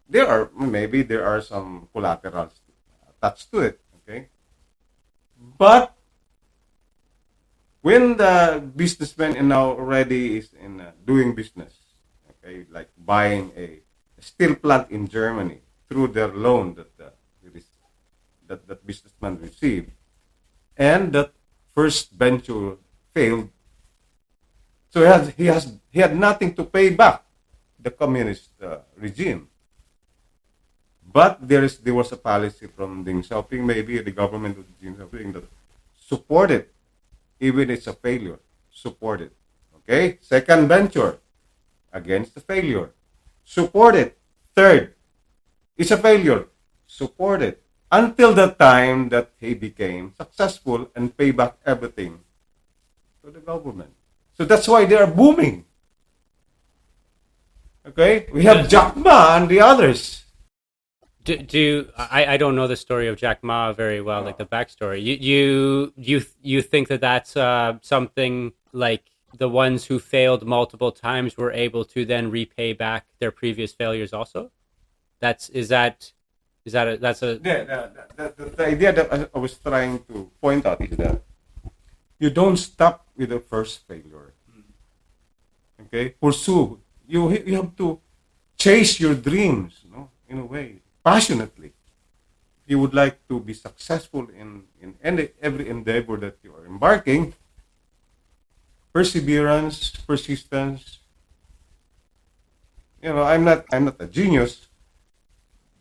Speaker 1: there are some collaterals attached to it, okay. But when the businessman is now already is in doing business, okay, like buying a steel plant in Germany through their loan that businessman received, and that first venture failed, so he had nothing to pay back the communist regime. But there was a policy from Deng Xiaoping, maybe the government of Deng Xiaoping, that supported, even it's a failure, supported. Okay, second venture, against the failure, supported. Third, it's a failure, supported, until the time that he became successful and pay back everything to the government. So that's why they are booming. Okay, we have Jack Ma and the others.
Speaker 4: I don't know the story of Jack Ma very well, like the backstory. You think that that's something like the ones who failed multiple times were able to then repay back their previous failures also? That's a
Speaker 1: The idea that I was trying to point out is that you don't stop with the first failure. Okay, pursue. You have to chase your dreams, in a way, passionately. If you would like to be successful in every endeavor that you are embarking, perseverance, persistence. I'm not a genius,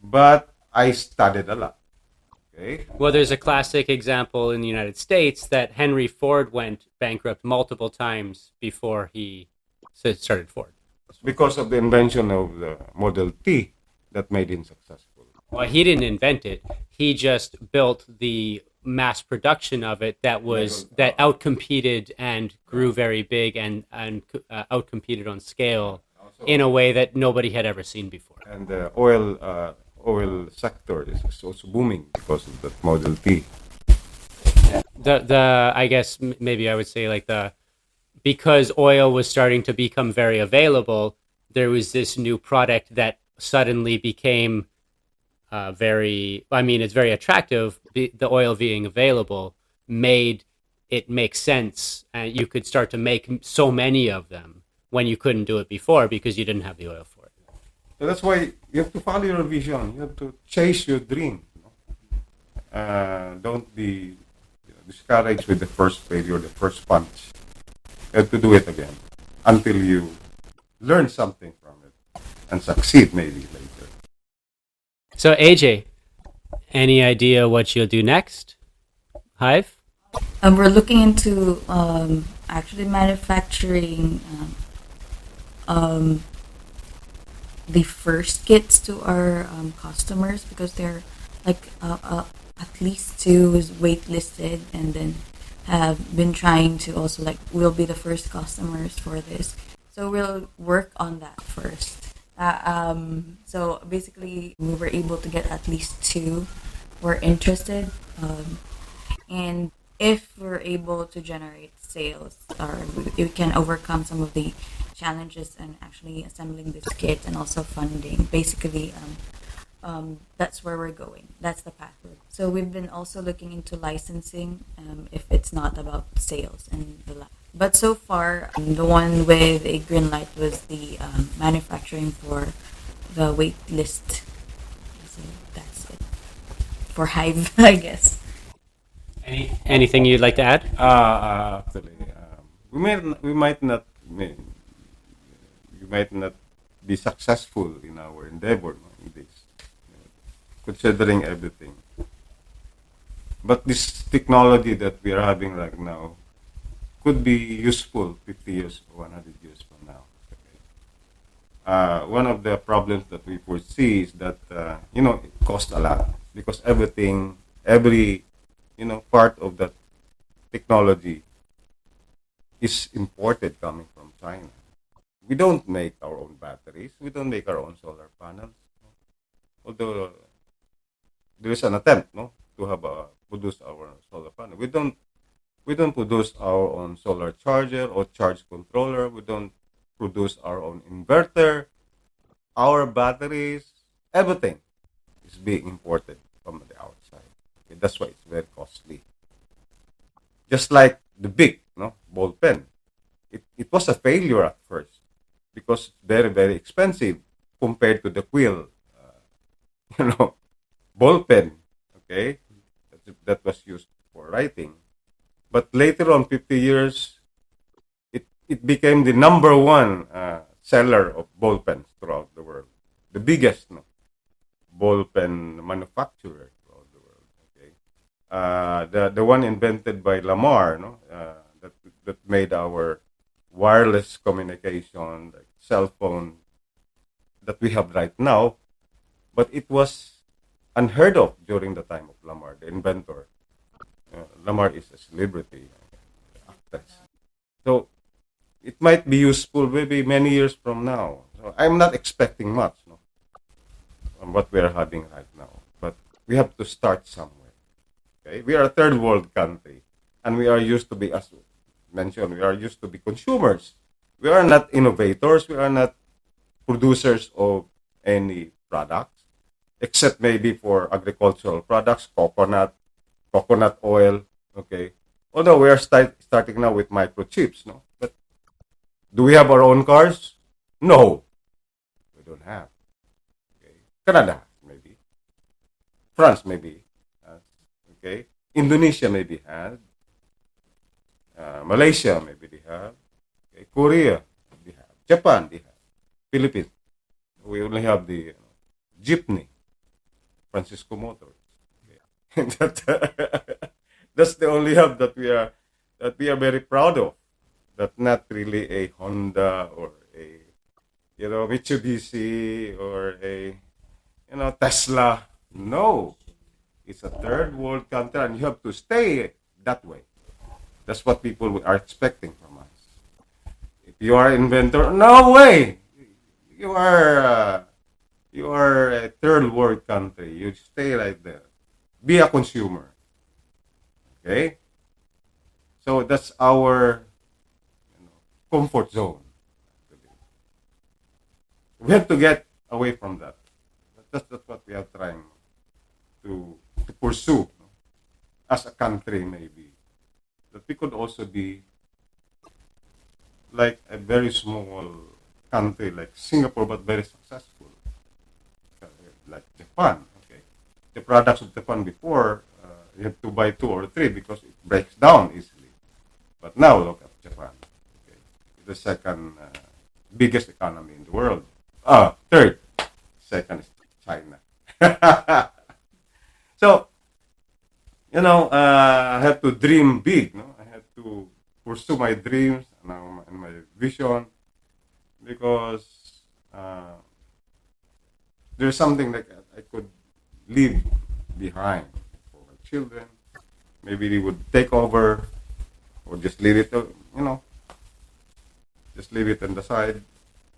Speaker 1: but I studied a lot. Okay.
Speaker 4: Well, there's a classic example in the United States that Henry Ford went bankrupt multiple times before he started Ford.
Speaker 1: Because of the invention of the Model T that made him successful.
Speaker 4: Well, he didn't invent it. He just built the mass production of it that outcompeted and grew very big and outcompeted on scale in a way that nobody had ever seen before.
Speaker 1: And the oil sector is also booming because of that Model T.
Speaker 4: I guess maybe I would say because oil was starting to become very available, there was this new product that suddenly became it's very attractive. The oil being available made it make sense, and you could start to make so many of them when you couldn't do it before because you didn't have the oil for it.
Speaker 1: So that's why you have to follow your vision. You have to chase your dream. Don't be discouraged with the first failure, the first punch. You have to do it again until you learn something from it and succeed maybe later.
Speaker 4: So AJ, any idea what you'll do next? Hive?
Speaker 2: We're looking into actually manufacturing the first kits to our customers, because they're like at least two is waitlisted, and then have been trying to also we'll be the first customers for this. So we'll work on that first. So basically, we were able to get at least two were interested. And if we're able to generate sales, or we can overcome some of the challenges and actually assembling this kit and also funding, basically, that's where we're going. That's the path. So we've been also looking into licensing, if it's not about sales and the lab. But so far, the one with a green light was the manufacturing for the wait list. So that's it for Hive, I guess.
Speaker 4: Anything you'd like to add?
Speaker 1: Actually, we might not be successful in our endeavor, no, in this, considering everything. But this technology that we are having right now could be useful 50 years or 100 years from now. One of the problems that we foresee is that it costs a lot, because every part of that technology is imported, coming from China. We don't make our own batteries. We don't make our own solar panels. Although there is an attempt, no, to have produce our solar panel. We don't produce our own solar charger or charge controller. We don't produce our own inverter. Our batteries, everything is being imported from the outside. Okay, that's why it's very costly. Just like the big, no, ball pen. It was a failure at first, because very, very expensive compared to the quill, you know, ball pen. Okay, that was used for writing. But later on, 50 years, it became the number one seller of ball pens throughout the world. The biggest, no, ball pen manufacturer throughout the world. Okay, the one invented by Lamar, no, that made our wireless communication, like cell phone, that we have right now. But it was unheard of during the time of Lamar, the inventor. Lamar is a celebrity, actress. So it might be useful maybe many years from now. So I'm not expecting much, no, on what we are having right now. But we have to start somewhere. Okay, we are a third world country, and we are used to be, as mentioned, we are used to be consumers. We are not innovators. We are not producers of any products, except maybe for agricultural products, coconut oil. Okay, although we are starting now with microchips, no. But do we have our own cars? No, we don't have. Okay, Canada maybe, France maybe, okay, Indonesia maybe has, Malaysia maybe they have, okay, Korea they have, Japan they have, Philippines we only have the jeepney, Francisco Motors. That's the only hub that we are very proud of. That not really a Honda or a Mitsubishi or a Tesla. No, it's a third world country, and you have to stay that way. That's what people are expecting from us. If you are an inventor, no way. You are a third world country. You stay right there. Be a consumer. Okay? So that's our comfort zone. We have to get away from that. That's what we are trying to pursue, as a country, maybe. That we could also be like a very small country like Singapore, but very successful. Like Japan. Okay, the products of Japan before, you have to buy 2 or 3 because it breaks down easily. But now look at Japan. Okay, the second biggest economy in the world. Third, second is China. So I have to dream big. No, I have to pursue my dreams and my vision, because there's something that I could leave behind for my children. Maybe they would take over, or just leave it, just leave it on the side,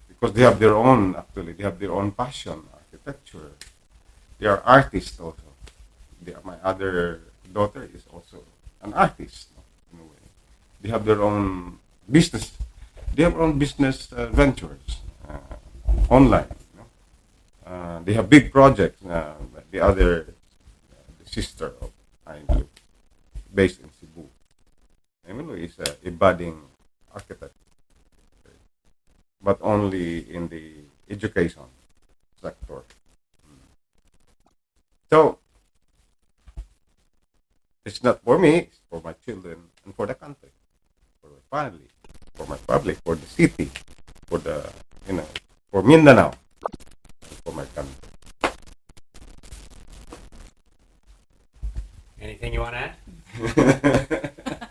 Speaker 1: because they have their own, actually, they have their own passion, architecture. They are artists also. My other daughter is also an artist, in a way. They have their own business. They have their own business ventures online. They have big projects. The other, the sister of Ainlu, based in Cebu. Emily is a budding architect, but only in the education sector. So it's not for me, it's for my children and for the country, for my family, for my public, for the city, for the, for Mindanao, and for my country.
Speaker 4: Anything you want to add?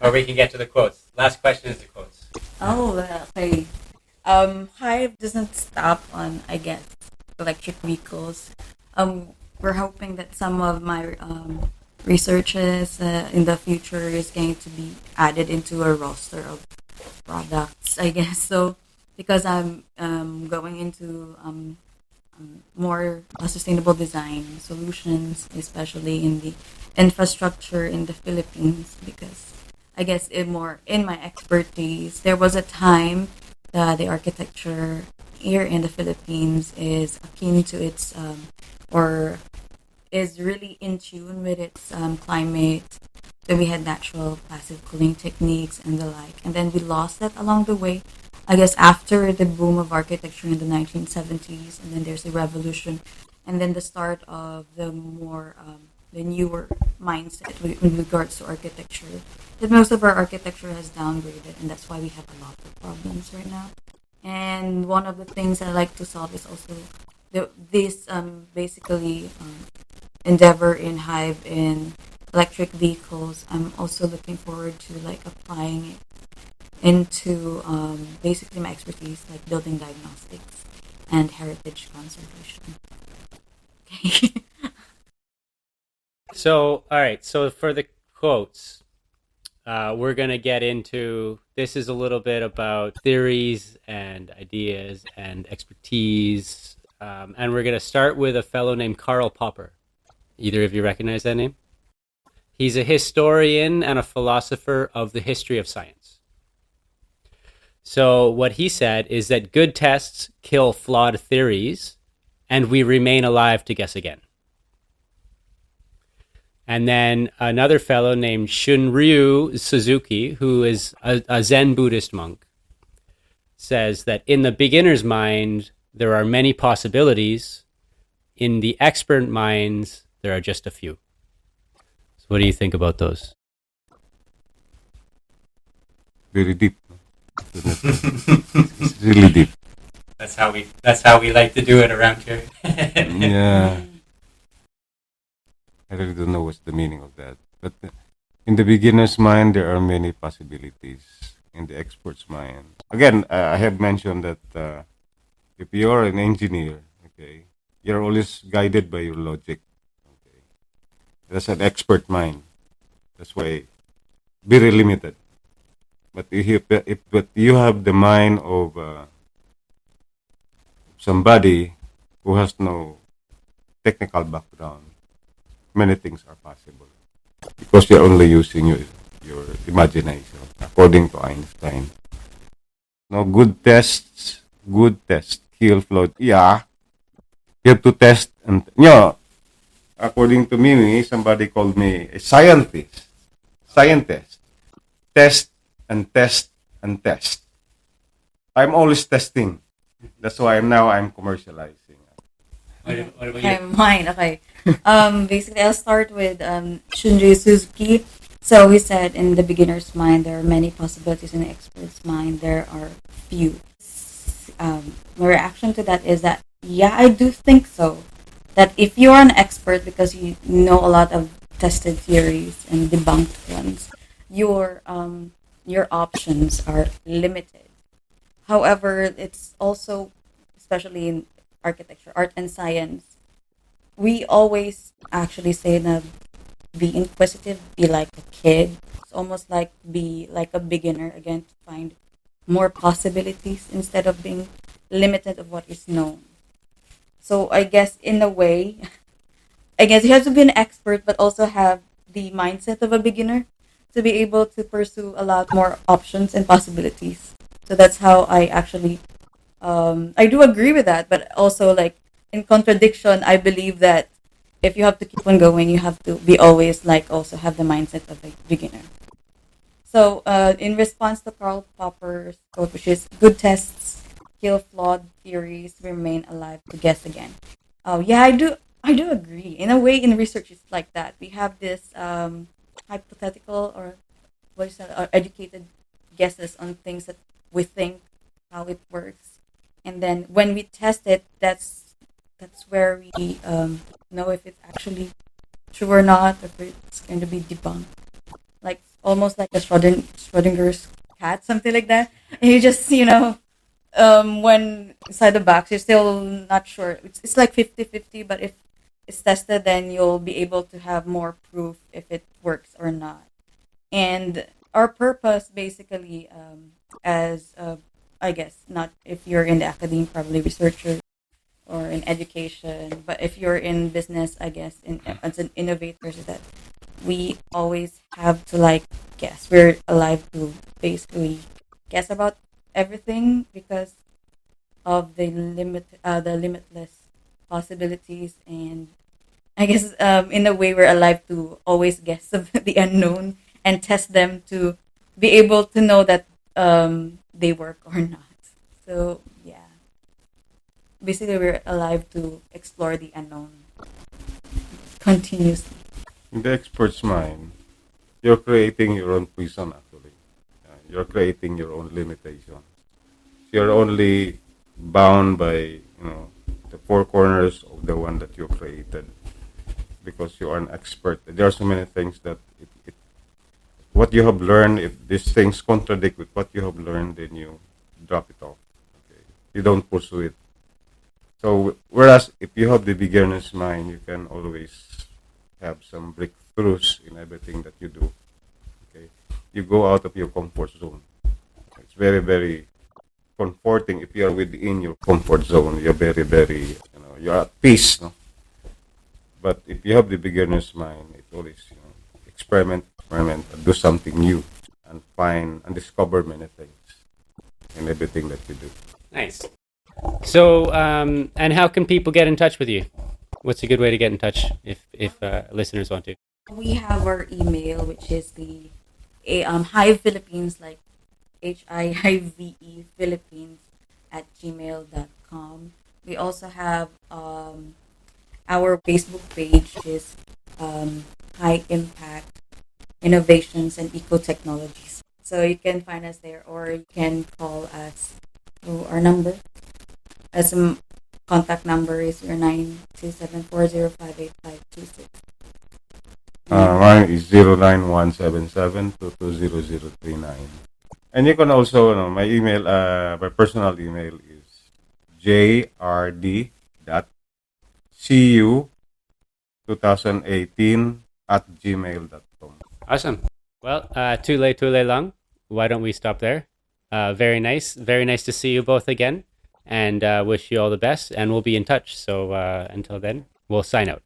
Speaker 4: Or we can get to the quotes. Last question is the quotes.
Speaker 2: Oh, well, okay. Hive doesn't stop on, I guess, electric vehicles. We're hoping that some of my researches in the future is going to be added into a roster of products, I guess. So, because I'm going into more sustainable design solutions, especially in the infrastructure in the Philippines, because I guess in my expertise, there was a time that the architecture here in the Philippines is akin to its or is really in tune with its climate. So we had natural passive cooling techniques and the like, and then we lost that along the way. I guess after the boom of architecture in the 1970s, and then there's a revolution, and then the start of the more the newer mindset with regards to architecture. That most of our architecture has downgraded, and that's why we have a lot of problems right now. And one of the things I like to solve is also this basically endeavor in Hive in electric vehicles. I'm also looking forward to like applying it into basically my expertise, like building diagnostics and heritage conservation. Okay.
Speaker 4: So, all right. So for the quotes, we're going to get into, this is a little bit about theories and ideas and expertise. And we're going to start with a fellow named Karl Popper. Either of you recognize that name? He's a historian and a philosopher of the history of science. So what he said is that good tests kill flawed theories, and we remain alive to guess again. And then another fellow named Shunryu Suzuki, who is a Zen Buddhist monk, says that in the beginner's mind, there are many possibilities. In the expert minds, there are just a few. So what do you think about those?
Speaker 1: Very deep. It's really deep.
Speaker 4: That's how we like to do it around here.
Speaker 1: Yeah. I really don't know what's the meaning of that. But in the beginner's mind, there are many possibilities. In the expert's mind, again, I have mentioned that if you're an engineer, okay, you're always guided by your logic. Okay, that's an expert mind. That's why very limited. But but you have the mind of somebody who has no technical background, many things are possible because you're only using your imagination, according to Einstein. No, good tests kill flawed. Yeah, you have to test, and according to me, somebody called me a scientist. Test and test and test. I'm always testing. That's why I'm commercializing.
Speaker 4: What about
Speaker 2: Okay,
Speaker 4: you?
Speaker 2: mine. Okay. Basically, I'll start with Shunryu Suzuki. So he said, in the beginner's mind, there are many possibilities. In the expert's mind, there are few. My reaction to that is that, yeah, I do think so. That if you're an expert because you know a lot of tested theories and debunked ones, your options are limited. However, it's also, especially in architecture, art and science, we always actually say that be inquisitive, be like a kid. It's almost like be like a beginner again to find more possibilities instead of being limited of what is known. So I guess in a way, I guess you have to be an expert but also have the mindset of a beginner to be able to pursue a lot more options and possibilities. So that's how I actually I do agree with that, but also like in contradiction, I believe that if you have to keep on going, you have to be always like also have the mindset of a beginner. So in response to Karl Popper's quote, which is good tests kill flawed theories, remain alive to guess again. Oh yeah, I do agree. In a way, in research, it's like that. We have this hypothetical or what is that, educated guesses on things that we think how it works, and then when we test it, that's where we know if it's actually true or not, if it's going to be debunked. Like almost like a Schrodinger's cat, something like that. And you just when inside the box, you're still not sure. It's like 50-50, but if it's tested, then you'll be able to have more proof if it works or not. And our purpose basically as I guess not if you're in the academy, probably researcher or in education, but if you're in business, I guess as an innovator, is that we always have to like guess. We're alive to basically guess about everything because of the limitless possibilities, and I guess in a way we're alive to always guess of the unknown and test them to be able to know that they work or not. So yeah, basically we're alive to explore the unknown continuously.
Speaker 1: In the expert's mind, you're creating your own prison actually. You're creating your own limitations. You're only bound by the four corners of the one that you created because you are an expert. There are so many things that what you have learned. If these things contradict with what you have learned, then you drop it off. Okay, you don't pursue it. So whereas if you have the beginner's mind, you can always have some breakthroughs in everything that you do. Okay, you go out of your comfort zone. It's very very comforting if you are within your comfort zone. You're very very you're at peace. No? But if you have the beginner's mind, it always experiment, and do something new, and find and discover many things in everything that you do.
Speaker 4: Nice. So, and how can people get in touch with you? What's a good way to get in touch if listeners want to?
Speaker 2: We have our email, which is the Hive Philippines, like HIVE Philippines at gmail.com. We also have our Facebook page, which is High Impact Innovations and Ecotechnologies. So you can find us there, or you can call us through our number. As a contact number is your 927405856.
Speaker 1: Mine is 09177220039. And you can also, my email, my personal email is jrd.cu2018@gmail.com.
Speaker 4: Awesome. Well, tule lang. Why don't we stop there? Very nice. Very nice to see you both again. And wish you all the best. And we'll be in touch. So until then, we'll sign out.